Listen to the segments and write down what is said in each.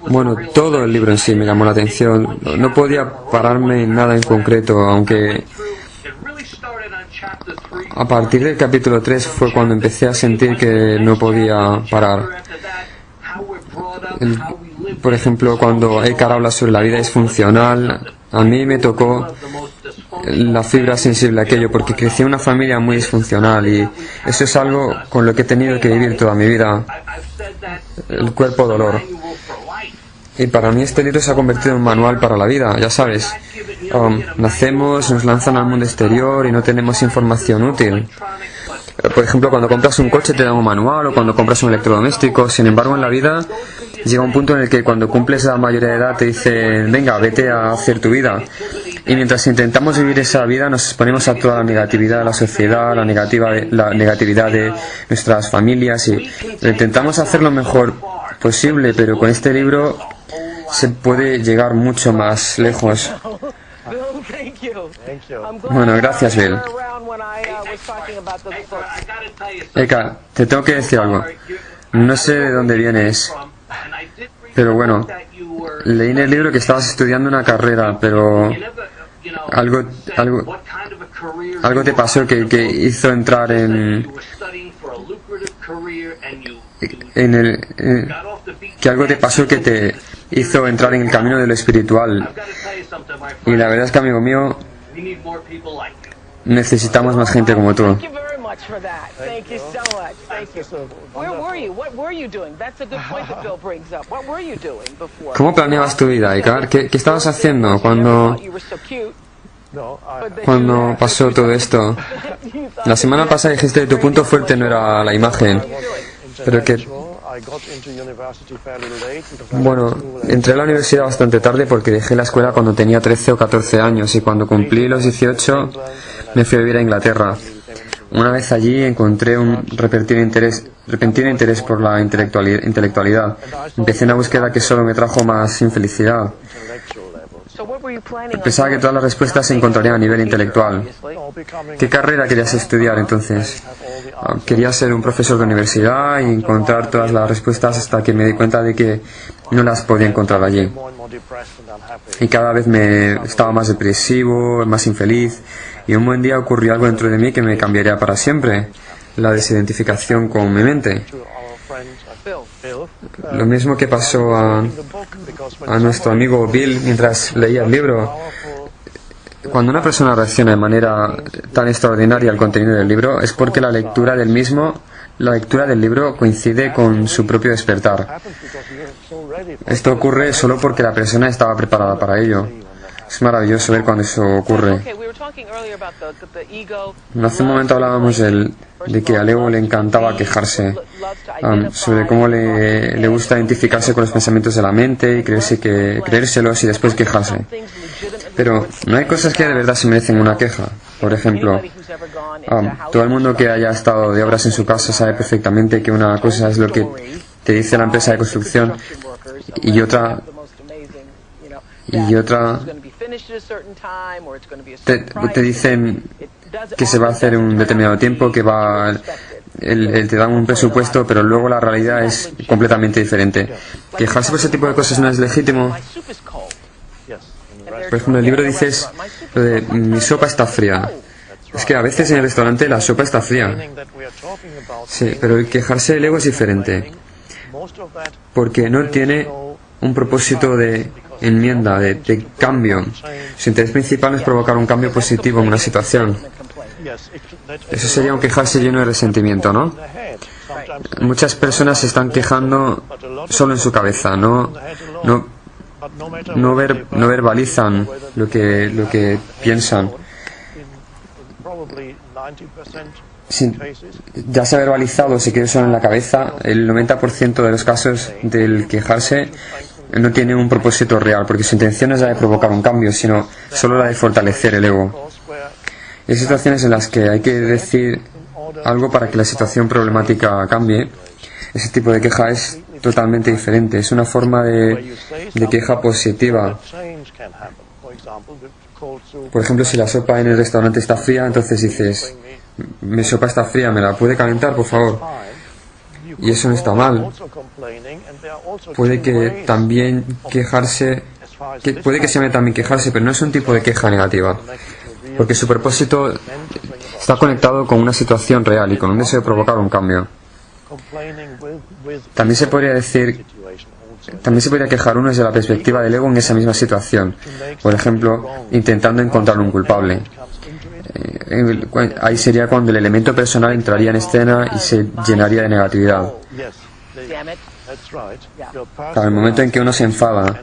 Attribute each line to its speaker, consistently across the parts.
Speaker 1: Bueno, todo el libro en sí me llamó la atención. No podía pararme en nada en concreto, aunque a partir del capítulo 3 fue cuando empecé a sentir que no podía parar. Por ejemplo, cuando Eckhart habla sobre la vida disfuncional, a mí me tocó la fibra sensible a aquello, porque crecí en una familia muy disfuncional y eso es algo con lo que he tenido que vivir toda mi vida, el cuerpo dolor. Y para mí este libro se ha convertido en un manual para la vida, ya sabes. Nacemos, nos lanzan al mundo exterior y no tenemos información útil. Por ejemplo, cuando compras un coche te dan un manual, o cuando compras un electrodoméstico. Sin embargo, en la vida llega un punto en el que cuando cumples la mayoría de edad te dicen, venga, vete a hacer tu vida. Y mientras intentamos vivir esa vida nos exponemos a toda la negatividad de la sociedad, la negatividad de nuestras familias, y intentamos hacer lo mejor posible, pero con este libro se puede llegar mucho más lejos. Bueno, gracias, Bill. Eka, te tengo que decir algo. No sé de dónde vienes, pero bueno, leí en el libro que estabas estudiando una carrera, pero algo te pasó que hizo entrar que algo te pasó que te hizo entrar en el camino de lo espiritual. Y la verdad es que, amigo mío, necesitamos más gente como tú. ¿Cómo planeabas tu vida, Eckhart? ¿Qué estabas haciendo cuando pasó todo esto? La semana pasada dijiste que tu punto fuerte no era la imagen, pero que... Bueno, entré a la universidad bastante tarde porque dejé la escuela cuando tenía 13 o 14 años, y cuando cumplí los 18 me fui a vivir a Inglaterra. Una vez allí encontré un repentino interés por la intelectualidad. Empecé una búsqueda que solo me trajo más infelicidad. Pensaba que todas las respuestas se encontrarían a nivel intelectual. ¿Qué carrera querías estudiar entonces? Quería ser un profesor de universidad y encontrar todas las respuestas, hasta que me di cuenta de que no las podía encontrar allí. Y cada vez me estaba más depresivo, más infeliz, y un buen día ocurrió algo dentro de mí que me cambiaría para siempre: la desidentificación con mi mente. Lo mismo que pasó a nuestro amigo Bill mientras leía el libro. Cuando una persona reacciona de manera tan extraordinaria al contenido del libro, es porque la lectura del libro coincide con su propio despertar. Esto ocurre solo porque la persona estaba preparada para ello. Es maravilloso ver cuando eso ocurre. Hace un momento hablábamos de que al ego le encantaba quejarse, sobre cómo le gusta identificarse con los pensamientos de la mente y creérselos y después quejarse. Pero no hay cosas que de verdad se merecen una queja. Por ejemplo, todo el mundo que haya estado de obras en su casa sabe perfectamente que una cosa es lo que te dice la empresa de construcción y otra te dicen que se va a hacer en un determinado tiempo, que te dan un presupuesto, pero luego la realidad es completamente diferente. Quejarse por ese tipo de cosas no es legítimo. Por ejemplo, en el libro dices lo de mi sopa está fría. Es que a veces en el restaurante la sopa está fría. Sí, pero el quejarse del ego es diferente, porque no tiene un propósito de enmienda, de cambio. Su interés principal es provocar un cambio positivo en una situación. Eso sería un quejarse lleno de resentimiento, ¿no? Muchas personas se están quejando solo en su cabeza, no verbalizan lo que piensan. Ya se ha verbalizado, se queda solo en la cabeza. El 90% de los casos del quejarse no tiene un propósito real, porque su intención no es la de provocar un cambio, sino solo la de fortalecer el ego. Hay situaciones en las que hay que decir algo para que la situación problemática cambie. Ese tipo de queja es totalmente diferente, es una forma de queja positiva. Por ejemplo, si la sopa en el restaurante está fría, entonces dices, mi sopa está fría, ¿me la puede calentar, por favor? y eso no está mal. Puede que también quejarse, puede que se llame también quejarse, pero no es un tipo de queja negativa, porque su propósito está conectado con una situación real y con un deseo de provocar un cambio. También se podría decir, también se podría quejar uno desde la perspectiva del ego en esa misma situación, por ejemplo, intentando encontrar un culpable. Ahí sería cuando el elemento personal entraría en escena y se llenaría de negatividad. Para el momento en que uno se enfada,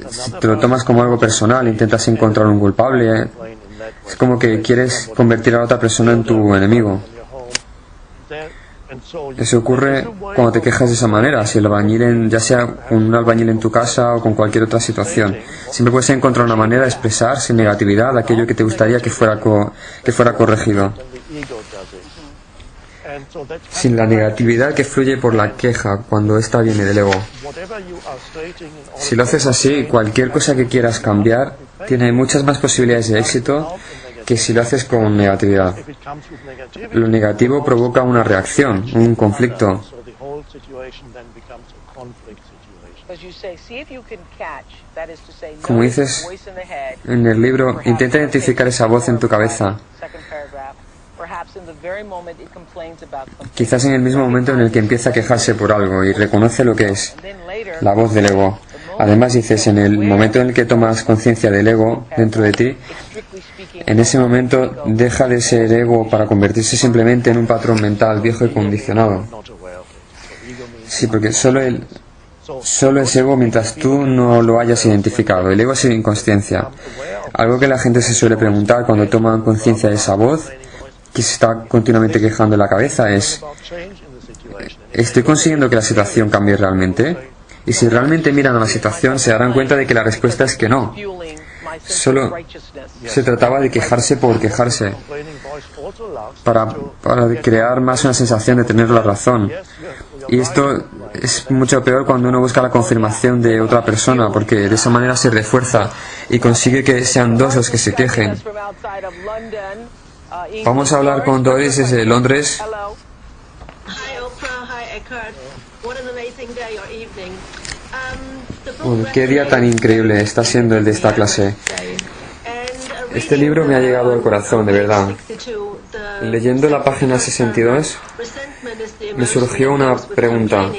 Speaker 1: si te lo tomas como algo personal, intentas encontrar un culpable, es como que quieres convertir a la otra persona en tu enemigo. Eso ocurre cuando te quejas de esa manera, si el albañil, ya sea con un albañil en tu casa o con cualquier otra situación. Siempre puedes encontrar una manera de expresar sin negatividad aquello que te gustaría que fuera corregido. Sin la negatividad que fluye por la queja cuando ésta viene del ego. Si lo haces así, cualquier cosa que quieras cambiar tiene muchas más posibilidades de éxito que si lo haces con negatividad. Lo negativo provoca una reacción, un conflicto. Como dices en el libro, intenta identificar esa voz en tu cabeza. Quizás en el mismo momento en el que empieza a quejarse por algo y reconoce lo que es la voz del ego. Además dices, en el momento en el que tomas conciencia del ego dentro de ti, en ese momento deja de ser ego para convertirse simplemente en un patrón mental viejo y condicionado. Sí, porque solo es ego mientras tú no lo hayas identificado. El ego es inconsciencia. Algo que la gente se suele preguntar cuando toman conciencia de esa voz que se está continuamente quejando en la cabeza es: ¿estoy consiguiendo que la situación cambie realmente? Y si realmente miran a la situación, se darán cuenta de que la respuesta es que no. Solo se trataba de quejarse por quejarse, para crear más una sensación de tener la razón. Y esto es mucho peor cuando uno busca la confirmación de otra persona, porque de esa manera se refuerza y consigue que sean dos los que se quejen. Vamos a hablar con Doris desde Londres. Qué día tan increíble está siendo el de esta clase. Este libro me ha llegado al corazón, de verdad. Leyendo la página 62, me surgió una pregunta.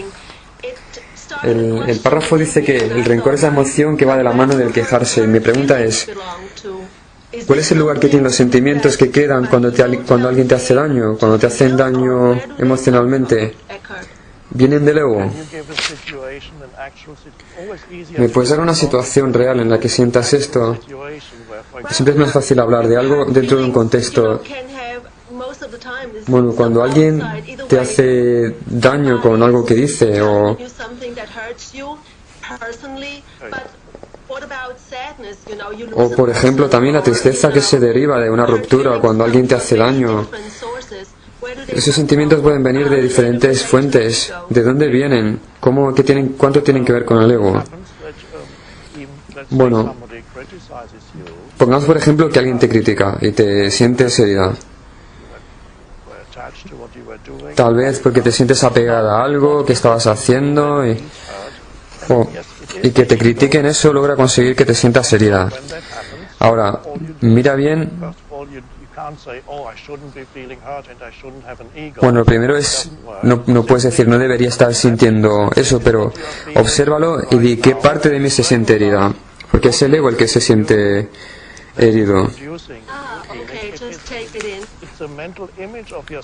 Speaker 1: El párrafo dice que el rencor es la emoción que va de la mano del quejarse. Mi pregunta es: ¿cuál es el lugar que tienen los sentimientos que quedan cuando alguien te hace daño, cuando te hacen daño emocionalmente? ¿Vienen del ego? ¿Me puedes dar una situación real en la que sientas esto? Siempre es más fácil hablar de algo dentro de un contexto. Bueno, cuando alguien te hace daño con algo que dice o por ejemplo también la tristeza que se deriva de una ruptura cuando alguien te hace daño. Esos sentimientos pueden venir de diferentes fuentes. ¿De dónde vienen? ¿Cuánto tienen que ver con el ego? Bueno, pongamos por ejemplo que alguien te critica y te sientes herida. Tal vez porque te sientes apegada a algo que estabas haciendo y que te critiquen, eso logra conseguir que te sientas herida. Ahora, mira bien. Bueno, lo primero es, no puedes decir, no debería estar sintiendo eso, pero obsérvalo y di qué parte de mí se siente herida, porque es el ego el que se siente herido.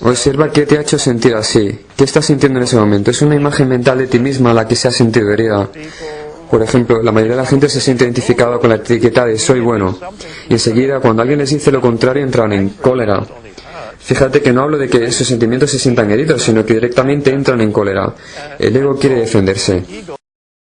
Speaker 1: Observa qué te ha hecho sentir así, qué estás sintiendo en ese momento. Es una imagen mental de ti misma la que se ha sentido herida. Por ejemplo, la mayoría de la gente se siente identificada con la etiqueta de soy bueno, y enseguida cuando alguien les dice lo contrario entran en cólera. Fíjate que no hablo de que esos sentimientos se sientan heridos, sino que directamente entran en cólera. El ego quiere defenderse.